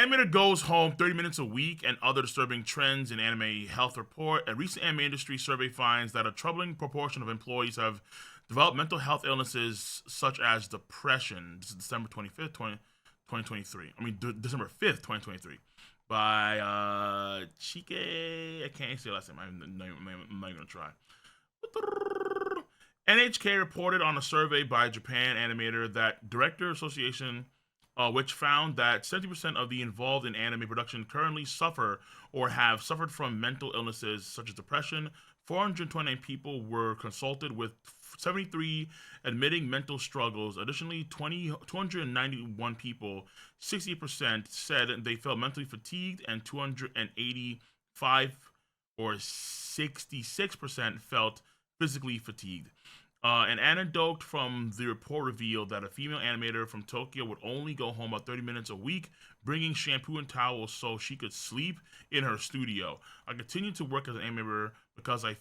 Animator goes home 30 minutes a week and other disturbing trends in anime health report. A recent anime industry survey finds that a troubling proportion of employees have developed mental health illnesses such as depression. This is December 25th, 2023. December 5th, 2023. By Chike. I can't say last name. I'm not even going to try. NHK reported on a survey by Japan Animator that Director Association, which found that 70% of the involved in anime production currently suffer or have suffered from mental illnesses such as depression. 429 people were consulted, with 73 admitting mental struggles. Additionally, 291 people, 60%, said they felt mentally fatigued, and 285 or 66% felt physically fatigued. An anecdote from the report revealed that a female animator from Tokyo would only go home about 30 minutes a week, bringing shampoo and towels so she could sleep in her studio. I continue to work as an animator because I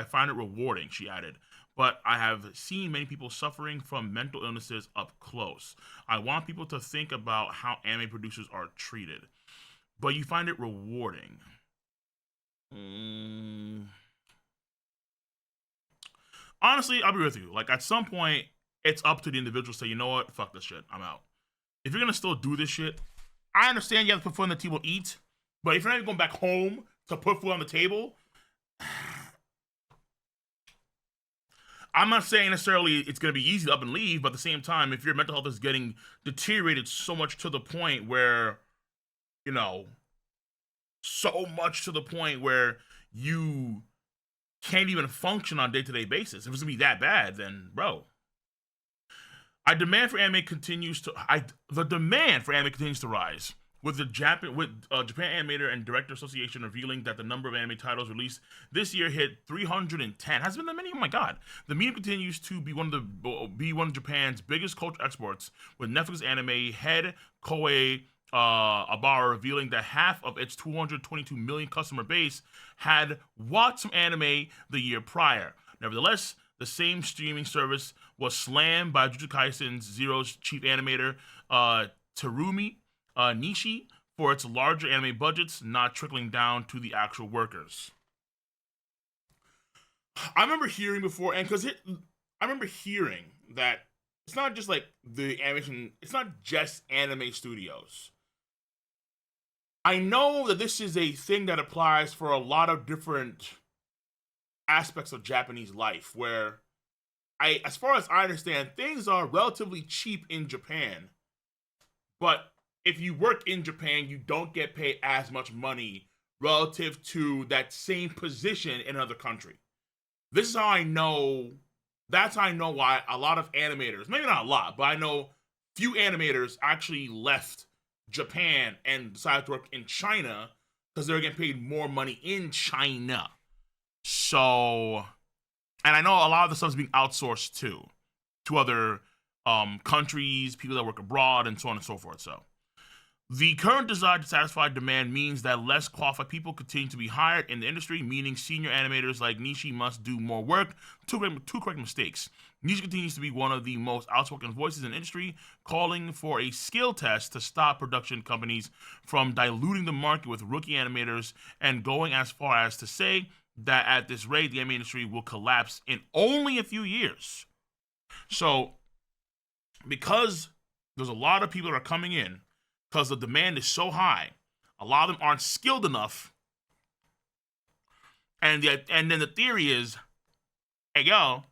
find it rewarding, she added. But I have seen many people suffering from mental illnesses up close. I want people to think about how anime producers are treated. But you find it rewarding. Honestly, I'll be with you. Like, at some point, it's up to the individual to say, you know what, fuck this shit, I'm out. If you're gonna still do this shit, I understand you have to put food on the table to eat, but if you're not even going back home to put food on the table, I'm not saying necessarily it's gonna be easy to up and leave, but at the same time, if your mental health is getting deteriorated so much to the point where, you know, so much to the point where you can't even function on a day-to-day basis. If it's gonna be that bad, then bro. The demand for anime continues to rise, with Japan Animator and Director Association revealing that the number of anime titles released this year hit 310. Has been that many? Oh my god! The medium continues to be one of Japan's biggest culture exports, with Netflix anime head Koei Abara revealing that half of its 222 million customer base had watched some anime the year prior. Nevertheless, the same streaming service was slammed by Jujutsu Kaisen Zero's chief animator, Terumi Nishi, for its larger anime budgets not trickling down to the actual workers. I remember hearing that it's not just like the animation, it's not just anime studios. I know that this is a thing that applies for a lot of different aspects of Japanese life, where as far as I understand, things are relatively cheap in Japan, but if you work in Japan, you don't get paid as much money relative to that same position in another country. This is how I know. That's how I know why a lot of animators, maybe not a lot, but I know few animators actually left Japan and decided to work in China because they were getting paid more money in China. So, and I know a lot of the stuff is being outsourced too, to other countries, people that work abroad, and so on and so forth. So, the current desire to satisfy demand means that less qualified people continue to be hired in the industry, meaning senior animators like Nishi must do more work to correct mistakes. Nishi continues to be one of the most outspoken voices in the industry, calling for a skill test to stop production companies from diluting the market with rookie animators, and going as far as to say that at this rate, the anime industry will collapse in only a few years. So, because there's a lot of people that are coming in, because the demand is so high, a lot of them aren't skilled enough. And then the theory is, hey, yo,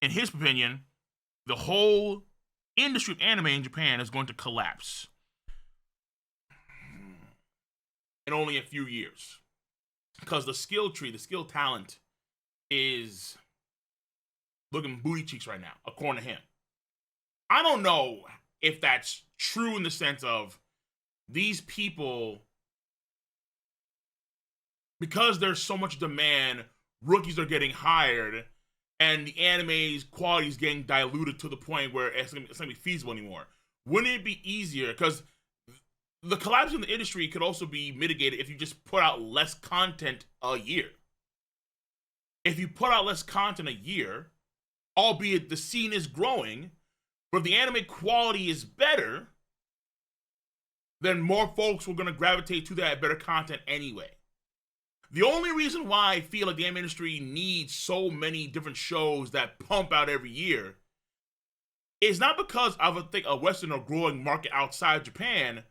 in his opinion, the whole industry of anime in Japan is going to collapse in only a few years. Because the skill tree, the skill talent is looking booty cheeks right now, according to him. I don't know if that's true in the sense of these people, because there's so much demand, rookies are getting hired, and the anime's quality is getting diluted to the point where it's going to be feasible anymore. Wouldn't it be easier? Because the collapse in the industry could also be mitigated if you just put out less content a year. If you put out less content a year, albeit the scene is growing, but if the anime quality is better, then more folks were going to gravitate to that better content anyway. The only reason why I feel like the anime industry needs so many different shows that pump out every year is not because of a Western or growing market outside Japan,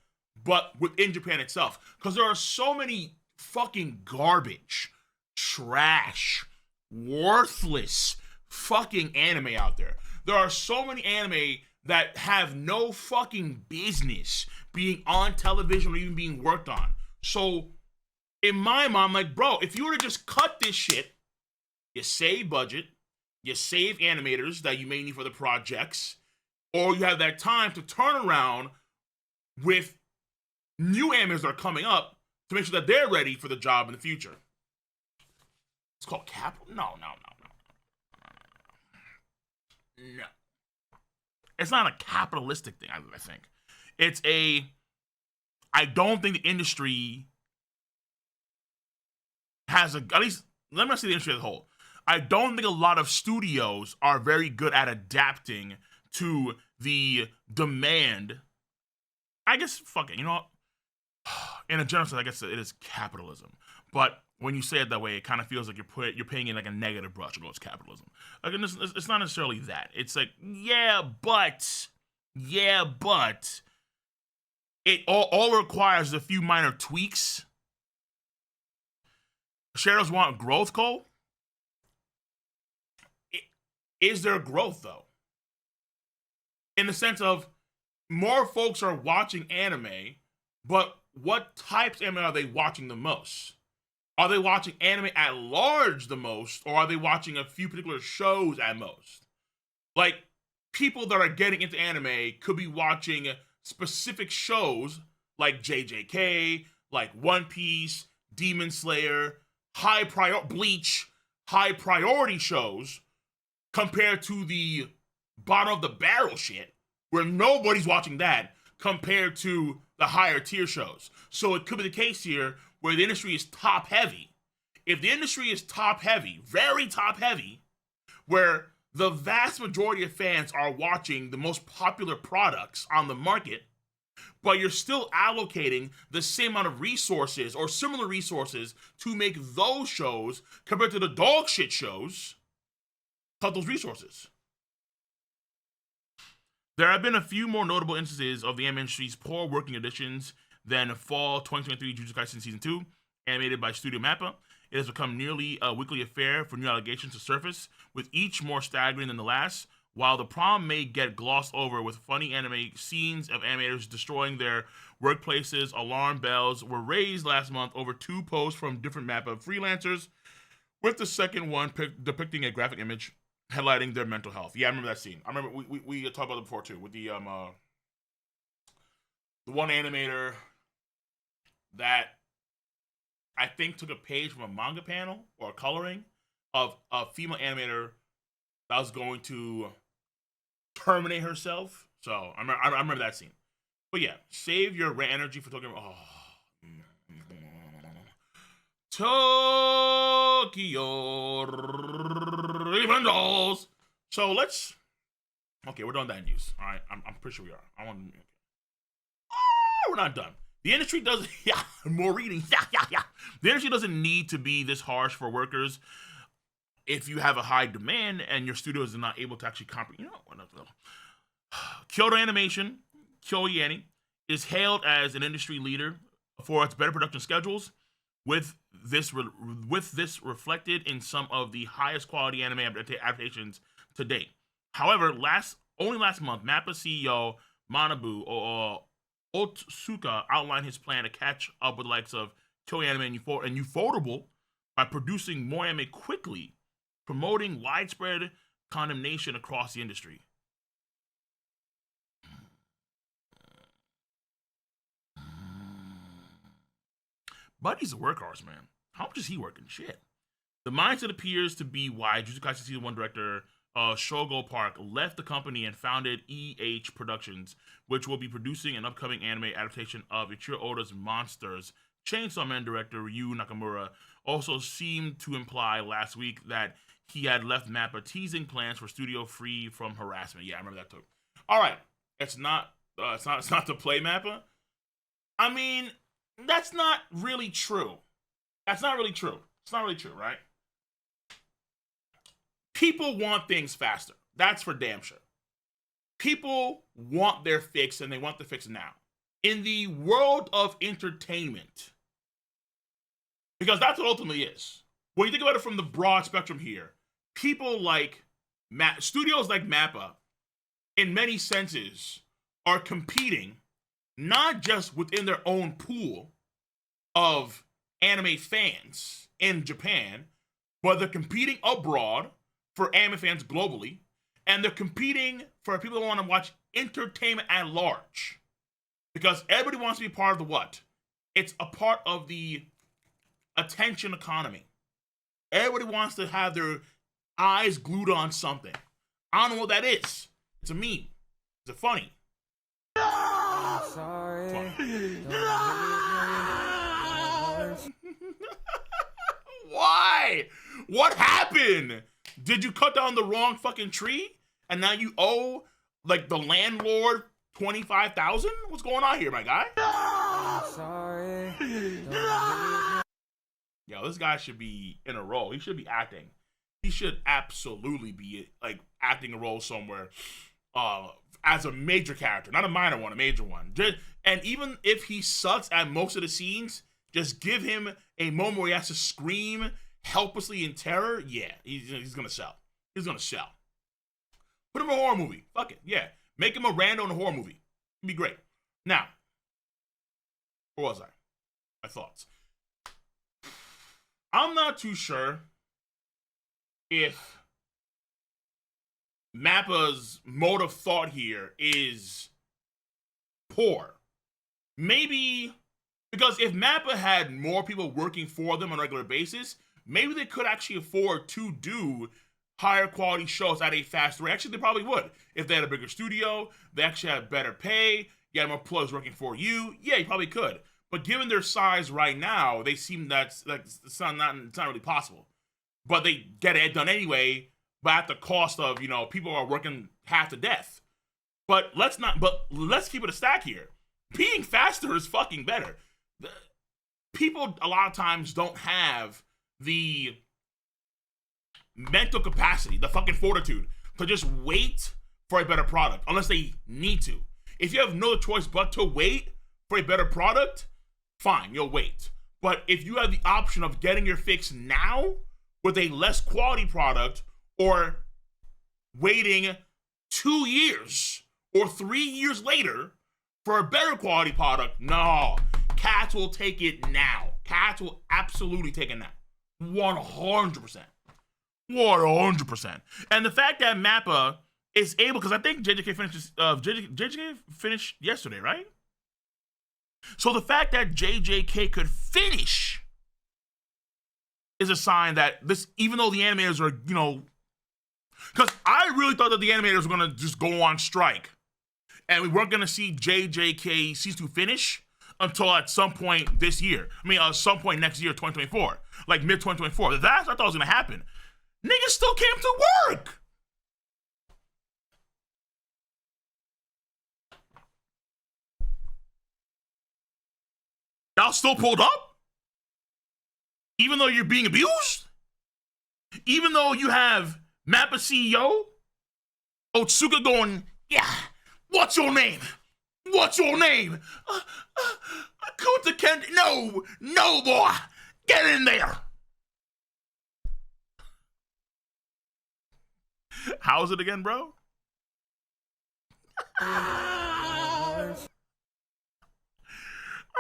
but within Japan itself. Because there are so many fucking garbage, trash, worthless fucking anime out there. There are so many anime that have no fucking business being on television or even being worked on. So, in my mind, I'm like, bro, if you were to just cut this shit, you save budget, you save animators that you may need for the projects, or you have that time to turn around with new animators that are coming up to make sure that they're ready for the job in the future. It's called capital? No. It's not a capitalistic thing, I think. I don't think the industry has at least, let me not say the industry as a whole. I don't think a lot of studios are very good at adapting to the demand. I guess, fuck it, you know what? In a general sense, I guess it is capitalism. But when you say it that way, it kind of feels like you're paying in like a negative brush against capitalism. Like, it's not necessarily that. It's like, yeah, but it all requires a few minor tweaks. Shadows want growth, Cole? Is there growth, though? In the sense of more folks are watching anime, but what types of anime are they watching the most? Are they watching anime at large the most, or are they watching a few particular shows at most? Like, people that are getting into anime could be watching specific shows like JJK, like One Piece, Demon Slayer, Bleach, high priority shows, compared to the bottom of the barrel shit, where nobody's watching that, compared to the higher tier shows. So it could be the case here where the industry is top heavy. If the industry is top heavy, very top heavy, where the vast majority of fans are watching the most popular products on the market, but you're still allocating the same amount of resources or similar resources to make those shows compared to the dog shit shows, cut those resources. There have been a few more notable instances of the anime industry's poor working conditions than Fall 2023 Jujutsu Kaisen Season 2, animated by Studio Mappa. It has become nearly a weekly affair for new allegations to surface, with each more staggering than the last. While the problem may get glossed over with funny anime scenes of animators destroying their workplaces, alarm bells were raised last month over 2 posts from different Mappa freelancers, with the second one depicting a graphic image highlighting their mental health. Yeah, I remember that scene. I remember we talked about it before too, with the one animator that I think took a page from a manga panel or a coloring of a female animator that was going to terminate herself. So I remember that scene. But yeah, save your energy for talking about Tokyo Revengers. So let's. Okay, we're done with that news. All right, I'm pretty sure we are. We're not done. The industry doesn't. Yeah, more reading. Yeah. The industry doesn't need to be this harsh for workers. If you have a high demand and your studio is not able to actually comprehend, Kyoto Animation, KyoAni, is hailed as an industry leader for its better production schedules, with this reflected in some of the highest quality anime adaptations to date. However, only last month, Mappa CEO Manabu Otsuka outlined his plan to catch up with the likes of Toei Anime and Ufotable by producing more anime quickly, promoting widespread condemnation across the industry. Buddy's a workhorse, man. How much is he working? Shit. The mindset appears to be why Jujutsu Kaisen Season 1 director Shogo Park left the company and founded EH Productions, which will be producing an upcoming anime adaptation of Ichiro Oda's Monsters. Chainsaw Man director Ryu Nakamura also seemed to imply last week that he had left Mappa teasing plans for studio free from harassment. Yeah, I remember that too. All right, it's not to play Mappa. I mean, that's not really true. That's not really true. It's not really true, right? People want things faster. That's for damn sure. People want their fix and they want the fix now. In the world of entertainment, because that's what ultimately is. When you think about it from the broad spectrum here, people like studios like Mappa, in many senses, are competing not just within their own pool of anime fans in Japan, but they're competing abroad for anime fans globally, and they're competing for people that want to watch entertainment at large. Because everybody wants to be part of the what? It's a part of the attention economy. Everybody wants to have their eyes glued on something. I don't know what that is. It's a meme. Is it funny? I'm sorry. Why? What happened? Did you cut down the wrong fucking tree? And now you owe, like, the landlord $25,000? What's going on here, my guy? I'm sorry. Yo, this guy should be in a role. He should be acting. He should absolutely be, like, acting a role somewhere as a major character. Not a minor one, a major one. And even if he sucks at most of the scenes, just give him a moment where he has to scream helplessly in terror. Yeah, he's going to sell. He's going to sell. Put him in a horror movie. Fuck it. Yeah. Make him a rando in a horror movie. It'd be great. Now, where was I? My thoughts. I'm not too sure if Mappa's mode of thought here is poor. Maybe because if Mappa had more people working for them on a regular basis, maybe they could actually afford to do higher quality shows at a faster rate. Actually, they probably would. If they had a bigger studio, they actually had better pay, you had more plugs working for you, yeah, you probably could. But given their size right now, they seem that's like it's not really possible. But they get it done anyway, but at the cost of, you know, people are working half to death. But let's keep it a stack here. Being faster is fucking better. People a lot of times don't have the mental capacity, the fucking fortitude to just wait for a better product unless they need to. If you have no choice but to wait for a better product, fine, you'll wait. But if you have the option of getting your fix now with a less quality product or waiting 2 years or 3 years later for a better quality product, no. Cats will take it now. Cats will absolutely take it now. 100%. 100%. And the fact that Mappa is able, because I think JJK finished yesterday, right? So the fact that JJK could finish is a sign that this, even though the animators are, you know, because I really thought that the animators were going to just go on strike and we weren't going to see JJK season 2 finish until at some point this year. I mean, some point next year, 2024, like mid 2024. That's what I thought was going to happen. Niggas still came to work. Y'all still pulled up? Even though you're being abused? Even though you have Mappa CEO Otsuka going, yeah, what's your name? What's your name? Kuta Ken. No, boy. Get in there. How's it again, bro? I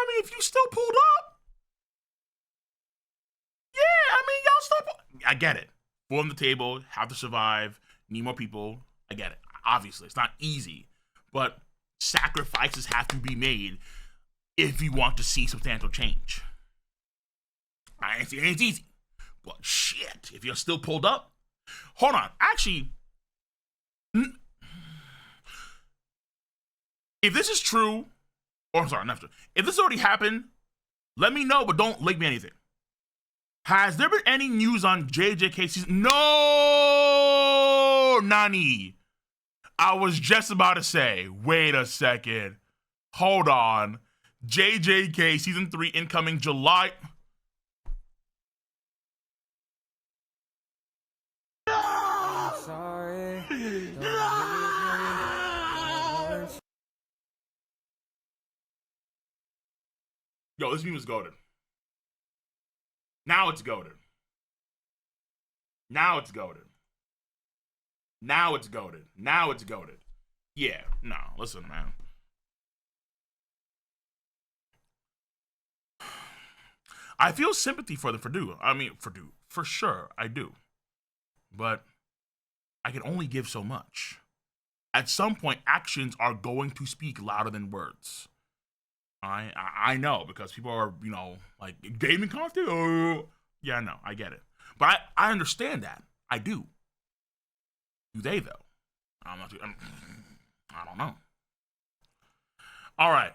mean, if you still pulled up, yeah, I mean, y'all still. I get it. Form the table, have to survive, need more people. I get it. Obviously, it's not easy, but sacrifices have to be made if you want to see substantial change. I ain't saying it's easy, but shit, if you're still pulled up, hold on. Actually, if this is true, or I'm sorry, not true. If this already happened, let me know, but don't link me anything. Has there been any news on JJK season? No, Nani. I was just about to say, wait a second. Hold on. JJK season 3 incoming July. I'm sorry. Yo, this meme is goated. Now it's goated. Now it's goated. Now it's goated. Now it's goated. Yeah, no, listen, man. I feel sympathy for the Purdue. I mean, Purdue, for sure, I do. But I can only give so much. At some point, actions are going to speak louder than words. I know, because people are, you know, like, gaming content? Oh. Yeah, no, I get it. But I understand that. I do. Do they, though? I don't know. All right.